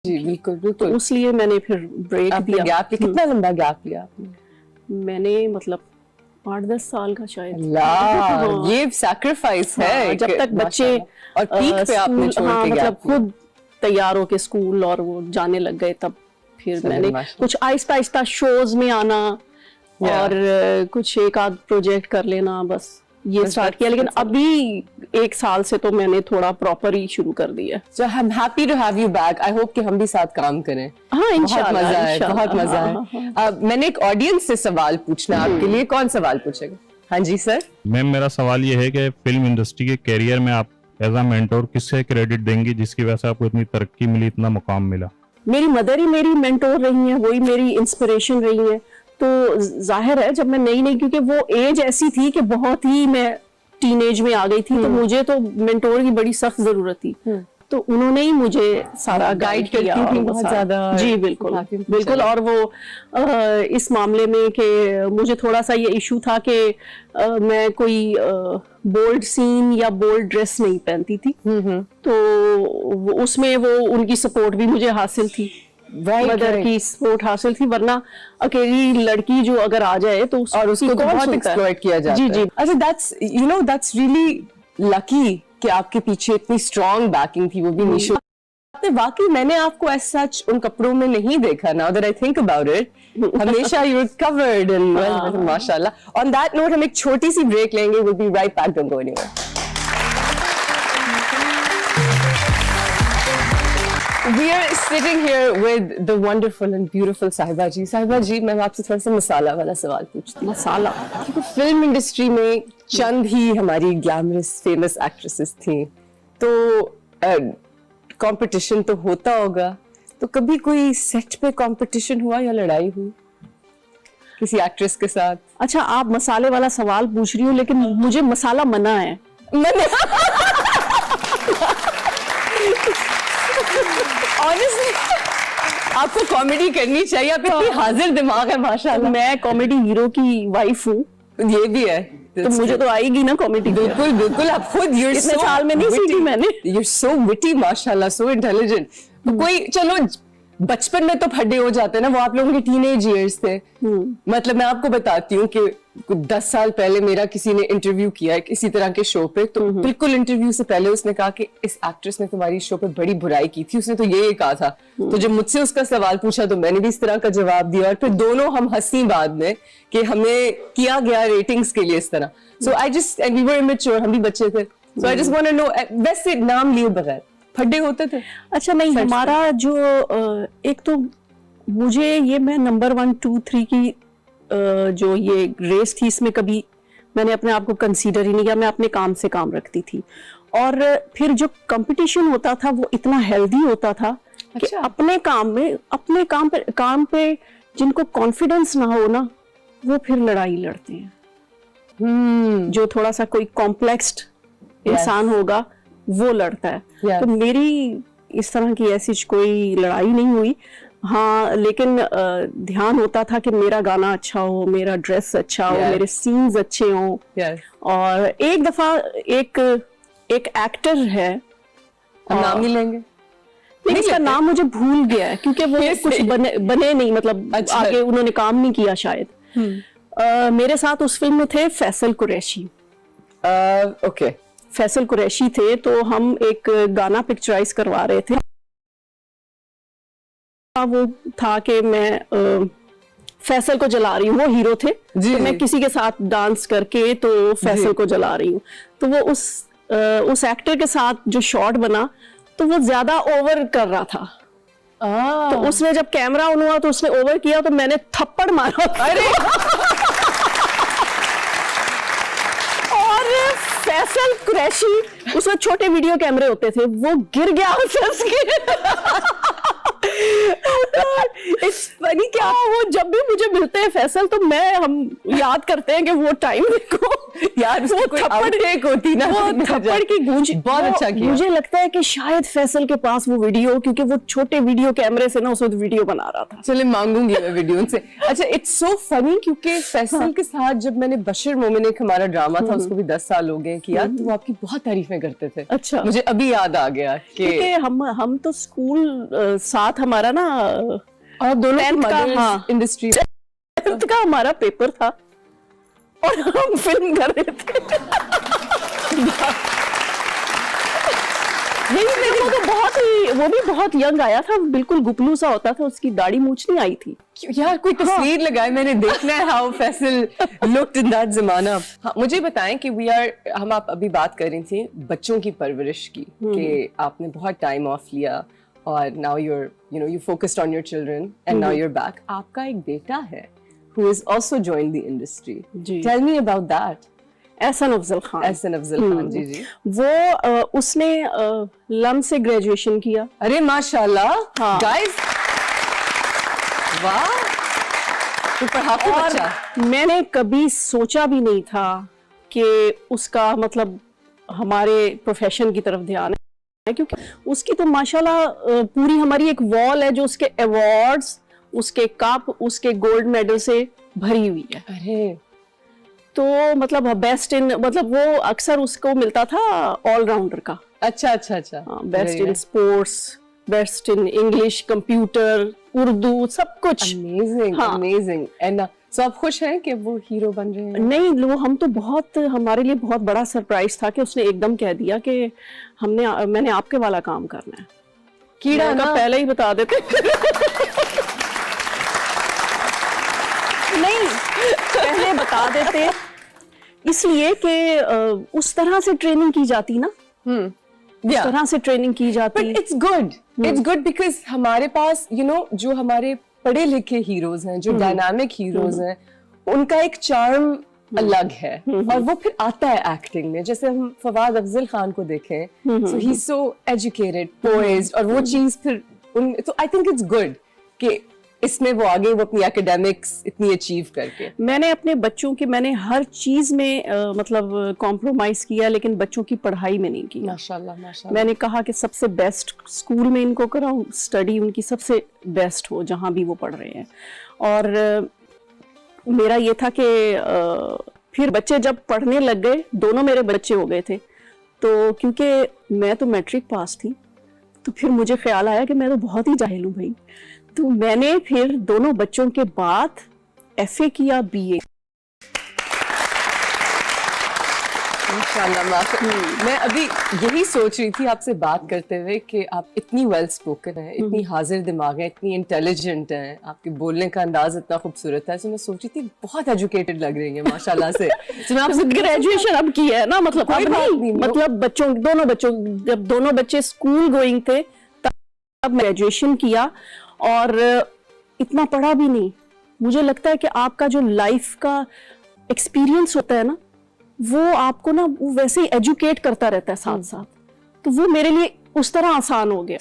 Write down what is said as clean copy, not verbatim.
जी बिल्कुल तो बिल्कुल। इसलिए मैंने फिर ब्रेक आपने दिया। गैप लिया, कितना लंबा गैप लिया आपने? मैंने मतलब 8-10 साल का शायद। अल्लाह, हाँ। ये सैक्रिफाइस है हाँ, जब तक बच्चे और पीक पे आपने स्कूल, छोड़ हाँ के मतलब गैप लिया। खुद तैयार होके स्कूल और वो जाने लग गए, तब फिर चलिए, मैंने माशाल्लाह। कुछ आहिस्ता आहिस्ता शोज में आना और कुछ एक आध प्रोजेक्ट कर लेना, बस ये बस स्टार्ट किया। लेकिन that's it. अभी 1 साल से तो मैंने थोड़ा प्रॉपर ही शुरू कर दिया। So I'm happy to have you back. I hope कि हम भी साथ काम करें। हाँ बहुत इंशाल्लाह, मजा है, इंशाल्लाह, बहुत मजा हाँ, है। हाँ, मैंने एक ऑडियंस से सवाल पूछना है आपके लिए। कौन सवाल पूछेगा? हाँ जी सर। मैम, मेरा सवाल ये है कि फिल्म इंडस्ट्री के कैरियर में आप एज अ मेंटोर किससे क्रेडिट देंगी जिसकी वजह से आपको इतनी तरक्की मिली, इतना मुकाम मिला? मेरी मदर ही मेरी मेंटोर रही हैं, वही मेरी इंस्पिरेशन रही हैं। तो जाहिर है जब मैं नई क्योंकि वो एज ऐसी थी कि बहुत ही मैं टीनेज में आ गई थी, तो मुझे तो मेंटोर की बड़ी सख्त जरूरत थी। तो उन्होंने ही मुझे सारा गाइड किया करती थी और बहुत सारा- ज्यादा। जी बिल्कुल काफी बिल्कुल। और वो इस मामले में कि मुझे थोड़ा सा ये इशू था कि मैं कोई बोल्ड सीन या बोल्ड ड्रेस नहीं पहनती थी, तो उसमें वो उनकी सपोर्ट भी मुझे हासिल थी, मदर की सपोर्ट हासिल थी। वरना अकेली लड़की जो अगर आ जाए तो और उसको तो कौन बहुत सुनता है? एक्सप्लॉइट किया जाता जी है। जी। अच्छा, that's really lucky कि आपके पीछे इतनी स्ट्रॉन्ग बैकिंग थी, वो भी निशो। आपने वाकई, मैंने आपको as such उन कपड़ों में नहीं देखा। Now that I think about it, हमेशा you were covered and माशाल्लाह। On that note, हम एक छोटी सी ब्रेक लेंगे। We'll be right back, don't go anywhere. We are sitting here with the wonderful and beautiful साहिबा जी। साहिबा जी, मैं आपसे थोड़ा सा मसाला वाला सवाल पूछती हूँ। मसाला। क्योंकि फिल्म इंडस्ट्री में चंद ही हमारी ग्लैमरस फेमस एक्ट्रेसेस थी, तो कंपटीशन तो होता होगा। तो कभी कोई सेट पे कंपटीशन हुआ या लड़ाई हुई किसी एक्ट्रेस के साथ? अच्छा, आप मसाले वाला सवाल पूछ रही हो, लेकिन मुझे मसाला मना है। Honestly, आपको कॉमेडी करनी चाहिए। आप इतनी हाजिर दिमाग है माशाल्लाह। मैं कॉमेडी हीरो की वाइफ हूँ, ये भी है, तो मुझे तो आएगी ना कॉमेडी। बिल्कुल बिल्कुल। आप खुद इतने साल में नहीं सीखी मैंने। You're so witty माशाल्लाह, so intelligent। तो कोई, चलो बचपन में तो फड्डे हो जाते हैं ना, वो आप लोगों के टीनेज इयर्स थे। मतलब मैं आपको बताती हूँ कि 10 साल पहले मेरा किसी ने इंटरव्यू किया है इसी तरह के शो पे, तो बिल्कुल इंटरव्यू से पहले उसने कहा कि इस एक्ट्रेस ने तुम्हारी शो पे बड़ी बुराई की थी। उसने तो ये कहा था। तो जब मुझसे उसका सवाल पूछा तो मैंने भी इस तरह का जवाब दिया, और फिर दोनों हम हंसी बाद में कि हमें किया गया रेटिंग्स के लिए इस तरह। So I just, and we were immature, हम भी बच्चे थे। So I just want to know, वैसे नाम लिए बगैर फड्डे होते थे? अच्छा नहीं, हमारा जो एक तो मुझे ये, मैं नंबर 1, 2, 3 की जो ये रेस थी, इसमें कभी मैंने अपने आप को कंसीडर ही नहीं किया। मैं अपने काम से काम रखती थी, और फिर जो कंपटीशन होता था वो इतना हेल्दी होता था कि अपने काम में, अपने काम पे जिनको कॉन्फिडेंस ना हो ना, वो फिर लड़ाई लड़ते हैं। जो थोड़ा सा कोई कॉम्प्लेक्स्ड इंसान होगा वो लड़ता है। तो मेरी इस तरह की ऐसी कोई लड़ाई नहीं हुई। हाँ, लेकिन ध्यान होता था कि मेरा गाना अच्छा हो, मेरा ड्रेस अच्छा हो, मेरे सीन्स अच्छे हों। और एक दफा एक एक्टर है, नाम नहीं लेंगे, लेकिन इसका नाम मुझे भूल गया है क्योंकि वो कुछ बने नहीं, मतलब आगे उन्होंने काम नहीं किया शायद। मेरे साथ उस फिल्म में थे फैसल कुरैशी। ओके, फैसल कुरैशी थे, तो हम एक गाना पिक्चराइज करवा रहे थे। वो था कि मैं फैसल को जला रही हूँ, वो हीरो थे, तो मैं किसी के साथ डांस करके तो फैसल को जला रही हूँ। तो वो उस एक्टर के साथ जो शॉट बना, तो वो ज्यादा ओवर कर रहा था। तो उसने जब कैमरा ऑन हुआ तो उसने ओवर किया, तो मैंने थप्पड़ मारा। अरे और फैसल कुरैशी, उसमें छोटे वीडियो कैमरे होते थे, वो गिर गया हंस के। इट्स फनी क्या वो जब भी मुझे मिलते हैं फैसल तो हम याद करते हैं कि वो टाइम देखो यार वो वो आउटटेक होती ना, वो थप्पड़ की गूंज बहुत अच्छा किया। मुझे लगता है कि शायद फैसल के पास वो वीडियो, क्योंकि वो छोटे वीडियो कैमरे से ना उस वक्त वीडियो बना रहा था। चले मांगूंगी मैं वीडियो से। अच्छा, इट्स सो फनी क्योंकि फैसल के साथ जब मैंने बशर मोमिन, एक हमारा ड्रामा था, उसको भी 10 साल हो गए किया, तो वो आपकी बहुत तारीफें करते थे। अच्छा। मुझे अभी याद आ गया क्योंकि कि हम तो स्कूल साथ हमारा ना और दोनों 10th का, हाँ, इंडस्ट्री 10th का हमारा पेपर था और हम फिल्म कर रहे थे। नहीं, वो तो वो भी बहुत यंग आया था, बिल्कुल गुपलू सा होता था, उसकी दाढ़ी मूछ नहीं आई थी। यार कोई तस्वीर लगाए, मैंने देखना है how Faisal looked in that जमाना। हाँ, मुझे बताएं कि आप अभी बात कर रही थी बच्चों की परवरिश की, कि आपने बहुत टाइम ऑफ लिया और now you focused on your children and now you are back. आपका एक बेटा है who is also joined the industry. Ji. Tell me about that. Ehsan Afzal Khan. Ehsan Afzal Khan, जी जी। वो उसने लम से ग्रेजुएशन किया। अरे माशाल्लाह, हाँ। गाइस, वाह, तो पढ़ाकू बच्चा। मैंने कभी सोचा भी नहीं था कि उसका मतलब हमारे प्रोफेशन की तरफ ध्यान है, क्योंकि उसकी तो माशाल्लाह पूरी हमारी एक वॉल है जो उसके अवार्ड्स, उसके कप, उसके गोल्ड मेडल से भरी हुई है। अरे तो मतलब बेस्ट इन, मतलब वो अक्सर उसको मिलता था ऑलराउंडर का। अच्छा अच्छा अच्छा। Best in sports, best in English, computer, Urdu, सब कुछ। अमेजिंग, हाँ। अमेजिंग। एंड सो आप खुश हैं कि वो हीरो बन रहे हैं? नहीं, वो हम तो बहुत, हमारे लिए बहुत बड़ा सरप्राइज था कि उसने एकदम कह दिया कि मैंने आपके वाला काम करना है। कीड़ा ना पहले ही बता देते। नहीं, पहले बता देते, इसलिए कि उस तरह से ट्रेनिंग की जाती ना, उस तरह से ट्रेनिंग की जाती। बट इट्स गुड बिकॉज हमारे पास जो हमारे पढ़े लिखे हीरोज हैं, जो डायनामिक हीरोज हैं, उनका एक चार्म अलग है और वो फिर आता है एक्टिंग में। जैसे हम फवाद अफजल खान को देखें, सो he is so educated, poised, और वो चीज फिर तो आई थिंक इट्स गुड कि इसमें वो आगे वो अपनी एकेडमिक्स इतनी अचीव करके। मैंने अपने बच्चों की, मैंने हर चीज में मतलब कॉम्प्रोमाइज किया, लेकिन बच्चों की पढ़ाई में नहीं की। माशाल्लाह माशाल्लाह। मैंने कहा कि सबसे बेस्ट स्कूल में इनको कराऊं, स्टडी उनकी सबसे बेस्ट हो जहां भी वो पढ़ रहे हैं। और मेरा ये था कि फिर बच्चे जब पढ़ने लग गए, दोनों मेरे बच्चे हो गए थे, तो क्योंकि मैं तो मैट्रिक पास थी, तो फिर मुझे ख्याल आया कि मैं तो बहुत ही जाहिल हूँ भाई। तो मैंने फिर दोनों बच्चों के बाद एफए किया, बीए। माशाल्लाह माशाल्लाह। मैं अभी यही सोच रही थी आपसे बात करते हुए कि आप इतनी वेल स्पोकन हैं, इतनी हाजिर दिमाग है, इतनी इंटेलिजेंट हैं, आपके बोलने का अंदाज इतना खूबसूरत है। तो मैं सोच रही थी बहुत एजुकेटेड लग रही है माशाल्लाह से। तो मैं आपसे ग्रेजुएशन अब की है ना, मतलब कोई अब बात नहीं, नहीं, मतलब जब दोनों बच्चे स्कूल गोइंग थे तब ग्रेजुएशन किया, और इतना पढ़ा भी नहीं। मुझे लगता है कि आपका जो लाइफ का एक्सपीरियंस होता है ना, वो आपको ना वो वैसे ही एजुकेट करता रहता है साथ साथ, तो वो मेरे लिए उस तरह आसान हो गया।